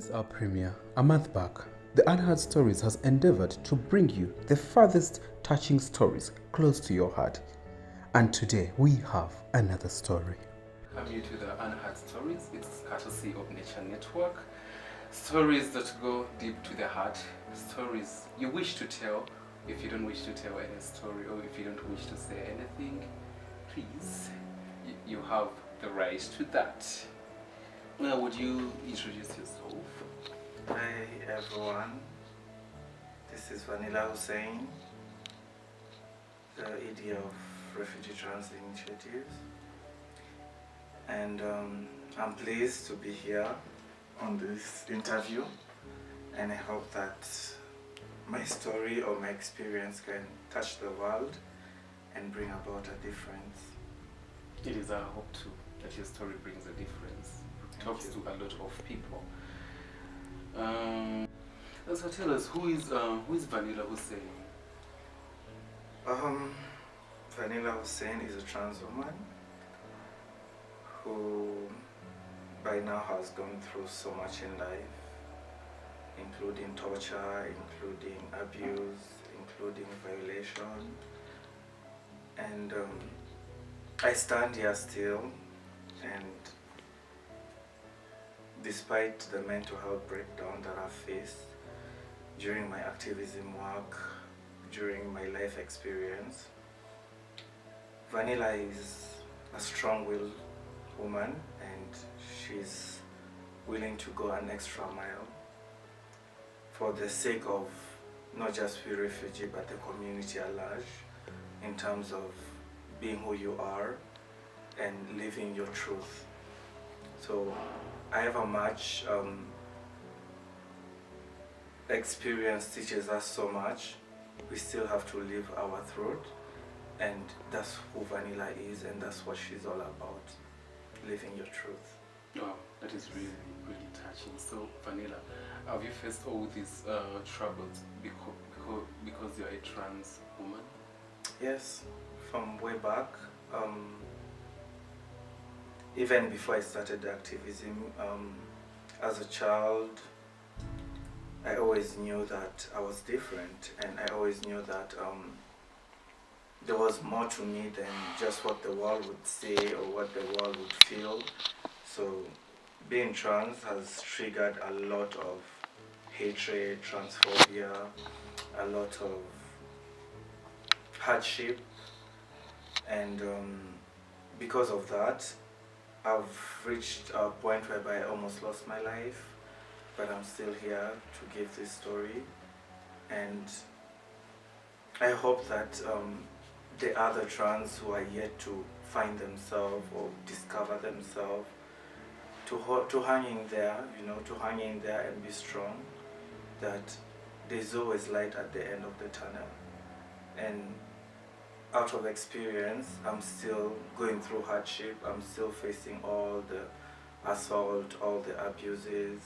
Since our premiere a month back, the Unheard Stories has endeavored to bring you the farthest touching stories close to your heart. And today we have another story. Welcome you to the Unheard Stories. It's courtesy of Nature Network. Stories that go deep to the heart. Stories you wish to tell. If you don't wish to tell any story or if you don't wish to say anything, please, you have the right to that. Now, would you introduce yourself? Hi everyone, this is Vannilla Hussein, the ED of Refugee Trans Initiatives, and I'm pleased to be here on this interview, and I hope that my story or my experience can touch the world and bring about a difference. It is our hope too that your story brings a difference. It talks to a lot of people. So tell us, who is Vannilla Hussein? Vannilla Hussein is a trans woman who by now has gone through so much in life, including torture, including abuse, including violation, and I stand here still, and despite the mental health breakdown that I faced during my activism work, during my life experience, Vannilla is a strong-willed woman, and she's willing to go an extra mile for the sake of not just we refugee but the community at large, in terms of being who you are and living your truth. So however much experience teaches us so much, we still have to live our truth, and that's who Vannilla is, and that's what she's all about, living your truth. Wow, that is really, really touching. So, Vannilla, have you faced all these troubles because you're a trans woman? Yes, from way back. Even before I started the activism, as a child, I always knew that I was different, and I always knew that there was more to me than just what the world would say or what the world would feel. So being trans has triggered a lot of hatred, transphobia, a lot of hardship, and because of that, I've reached a point whereby I almost lost my life, but I'm still here to give this story, and I hope that the other trans who are yet to find themselves or discover themselves, to hang in there, to hang in there and be strong, that there's always light at the end of the tunnel. And out of experience, I'm still going through hardship, I'm still facing all the assault, all the abuses,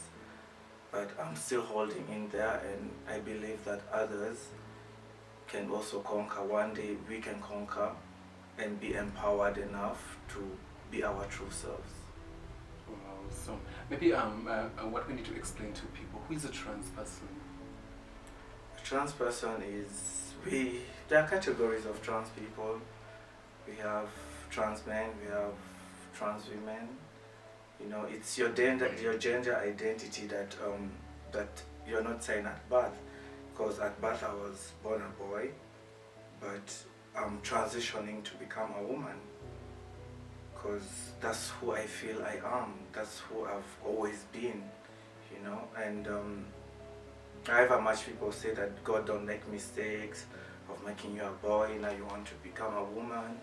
but I'm still holding in there, and I believe that others can also conquer. One day we can conquer and be empowered enough to be our true selves. Wow, so maybe what we need to explain to people, who is a trans person? A trans person is, there are categories of trans people. We have trans men, we have trans women. It's your gender identity that you're not saying at birth, because at birth I was born a boy, but I'm transitioning to become a woman, because that's who I feel I am, that's who I've always been, and however much people say that God don't make mistakes of making you a boy, now you want to become a woman.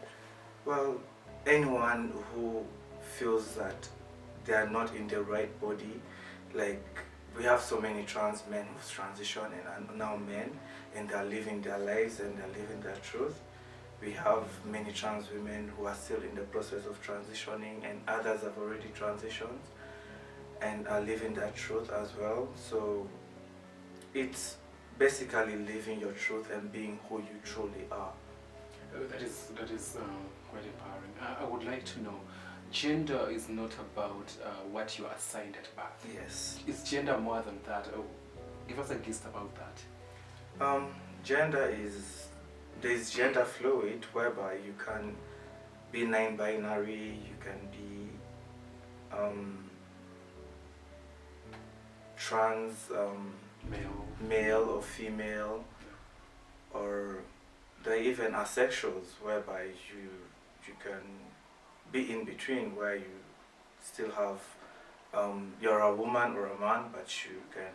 Well, anyone who feels that they are not in the right body, like we have so many trans men who's transitioned and are now men, and they're living their lives and they're living their truth. We have many trans women who are still in the process of transitioning, and others have already transitioned and are living their truth as well. So it's basically living your truth and being who you truly are. That is quite empowering. I would like to know, gender is not about what you are assigned at birth. Yes. Is gender more than that? Oh, give us a gist about that. Gender is, there's gender fluid, whereby you can be non-binary, you can be trans, male or female, or there are even asexuals, whereby you can be in between, where you still have you're a woman or a man, but you can.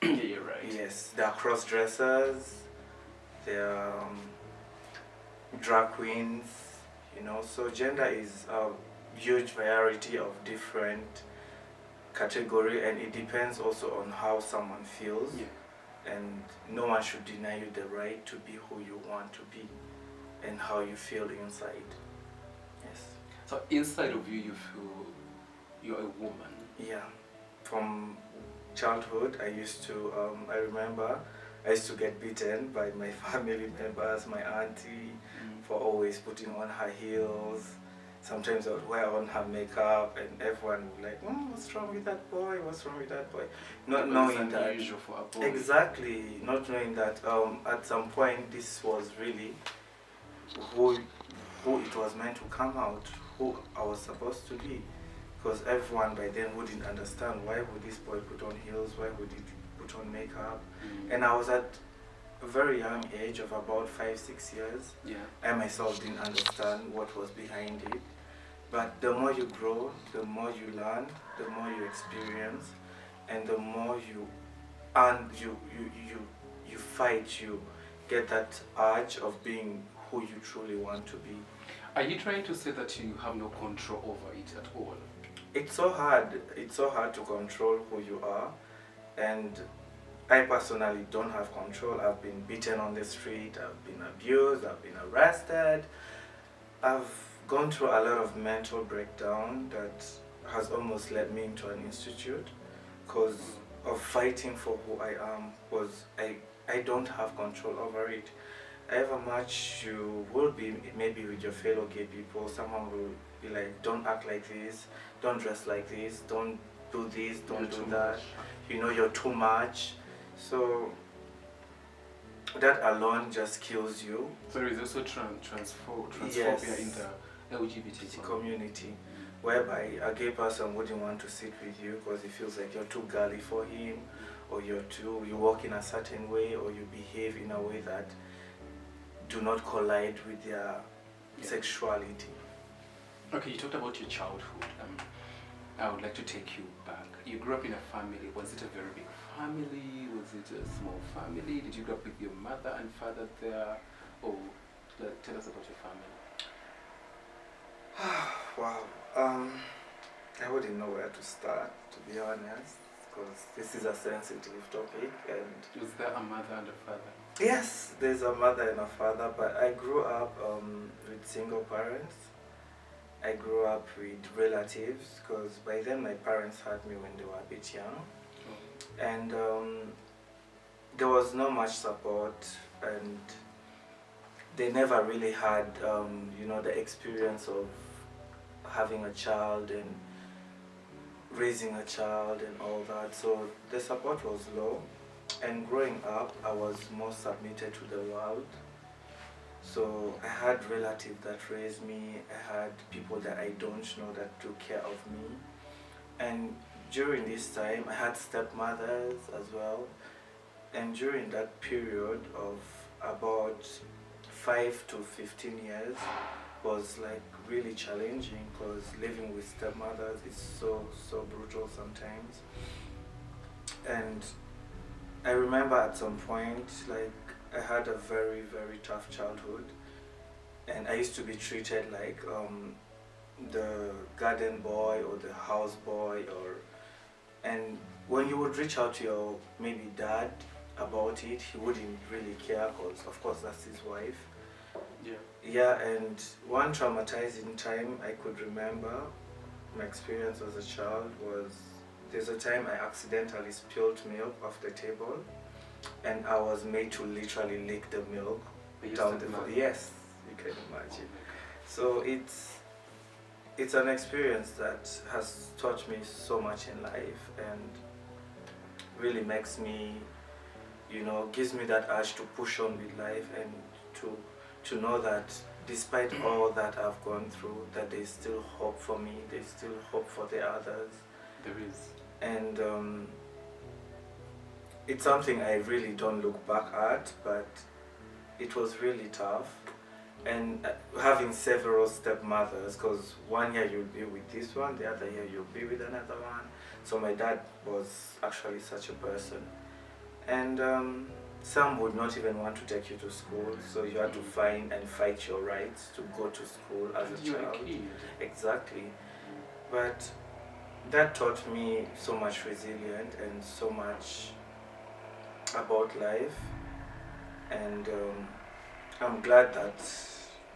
Yeah, you're right. Yes, there are cross dressers, there are drag queens, you know. So gender is a huge variety of different category, and it depends also on how someone feels. Yeah. And no one should deny you the right to be who you want to be and how you feel inside. Yes. So inside of you, you feel you're a woman. Yeah. From childhood, I used to, I remember I used to get beaten by my family members, my auntie, for always putting on her heels. Sometimes I would wear on her makeup, and everyone would like, what's wrong with that boy? What's wrong with that boy? Not knowing that. Unusual for a boy. Exactly. Not knowing that at some point this was really who it was meant to come out, who I was supposed to be. Because everyone by then wouldn't understand, why would this boy put on heels, why would he put on makeup? And I was at a very young age of about 5-6 years. Yeah. I myself didn't understand what was behind it. But the more you grow, the more you learn, the more you experience, and the more you fight, you get that urge of being who you truly want to be. Are you trying to say that you have no control over it at all? It's so hard. It's so hard to control who you are, and I personally don't have control. I've been beaten on the street, I've been abused, I've been arrested. I've gone through a lot of mental breakdown that has almost led me into an institute because of fighting for who I am, because I don't have control over it. However much you will be maybe with your fellow gay people, someone will be like, don't act like this, don't dress like this, don't do this, don't do that. You know, you're too much. So that alone just kills you. So there is also transphobia Yes. in the LGBT community, whereby a gay person wouldn't want to sit with you because he feels like you're too girly for him, or you walk in a certain way, or you behave in a way that do not collide with their sexuality. Okay, you talked about your childhood. I would like to take you back. You grew up in a family. Was it a very big family? Was it a small family? Did you grow up with your mother and father there? Or tell us about your family. Wow. I wouldn't know where to start, to be honest, because this is a sensitive topic. And was there a mother and a father? Yes, there's a mother and a father, but I grew up with single parents. I grew up with relatives because by then my parents had me when they were a bit young. And there was not much support, and they never really had the experience of having a child and raising a child and all that. So the support was low. And growing up, I was more submitted to the world. So I had relatives that raised me, I had people that I don't know that took care of me. And during this time, I had stepmothers as well. And during that period of about 5 to 15 years was like really challenging, because living with stepmothers is so brutal sometimes. And I remember at some point, like, I had a very tough childhood, and I used to be treated like the garden boy or the house boy, and when you would reach out to your maybe dad about it, he wouldn't really care, because of course that's his wife. Yeah, and one traumatizing time I could remember my experience as a child was, there's a time I accidentally spilled milk off the table, and I was made to literally lick the milk down the floor. Yes, you can imagine. So it's an experience that has taught me so much in life and really makes me, gives me that urge to push on with life and to know that despite all that I've gone through, that there's still hope for me, there's still hope for the others. There is. And it's something I really don't look back at, but it was really tough. And having several stepmothers, because one year you'll be with this one, the other year you'll be with another one. So my dad was actually such a person. And some would not even want to take you to school, so you had to find and fight your rights to go to school as a child. Exactly. But that taught me so much resilience and so much about life. And I'm glad that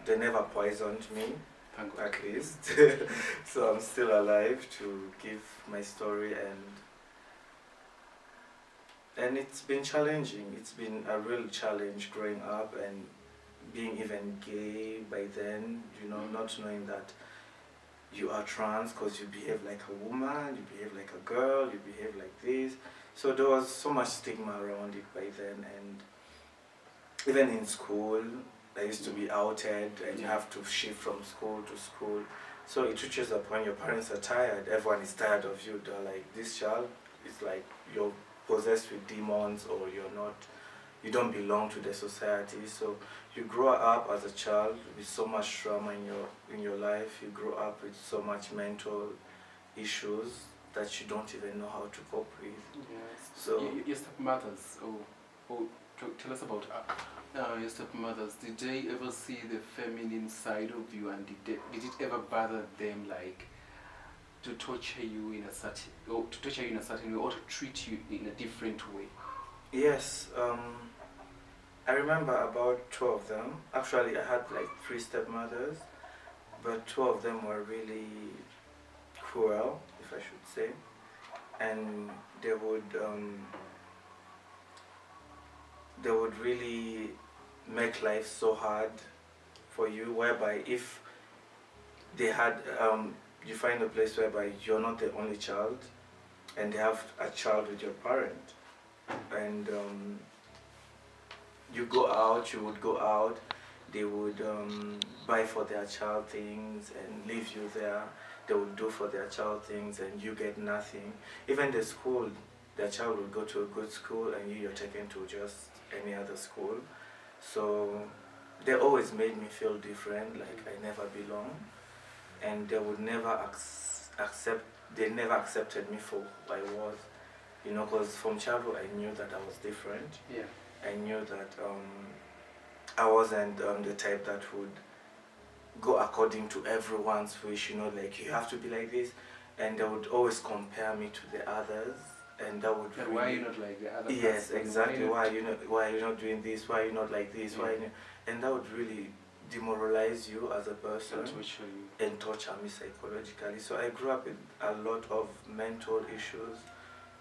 they never poisoned me, at least. So I'm still alive to give my story, and it's been challenging. It's been a real challenge growing up and being even gay by then, not knowing that you are trans because you behave like a woman, you behave like a girl, you behave like this. So there was so much stigma around it by then, and even in school, I used to be outed and you have to shift from school to school. So it reaches a point your parents are tired, everyone is tired of you. They're like, this child is like, you're possessed with demons, or you don't belong to the society. So you grow up as a child with so much trauma in your life. You grow up with so much mental issues that you don't even know how to cope with. Yes. So your stepmothers, tell us about your stepmothers. Did they ever see the feminine side of you, and did it ever bother them, like, to torture you in a certain way, or to treat you in a different way? Yes, I remember about 2 of them. Actually, I had like 3 stepmothers, but 2 of them were really cruel, if I should say, and they would really make life so hard for you, whereby if they had you find a place whereby you're not the only child and they have a child with your parent, and you would go out, they would buy for their child things and leave you there. They would do for their child things and you get nothing. Even the school, their child would go to a good school and you're taken to just any other school. So they always made me feel different, like I never belong. And they would never accepted me for who I was, because from childhood I knew that I was different. Yeah. I knew that I wasn't the type that would go according to everyone's wish, like you have to be like this, and they would always compare me to the others, and that would really, why are you not like the other yes person? exactly, why are you not doing this, why are you not like this, and that would really demoralize you as a person and torture me psychologically. So I grew up with a lot of mental issues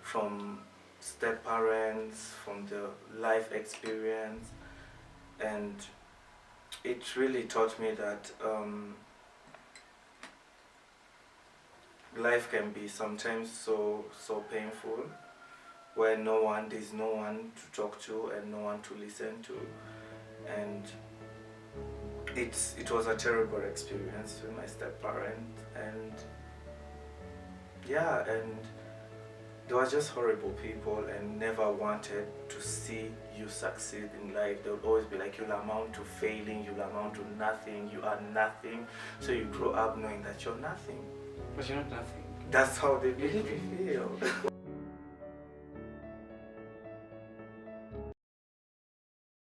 from step parents, from the life experience, and it really taught me that life can be sometimes so painful, where there's no one to talk to and no one to listen to, and it was a terrible experience with my step parent, and they were just horrible people and never wanted to see you succeed in life. They would always be like, you'll amount to failing, you'll amount to nothing, you are nothing. So you grow up knowing that you're nothing. But you're not nothing. That's how they made me feel.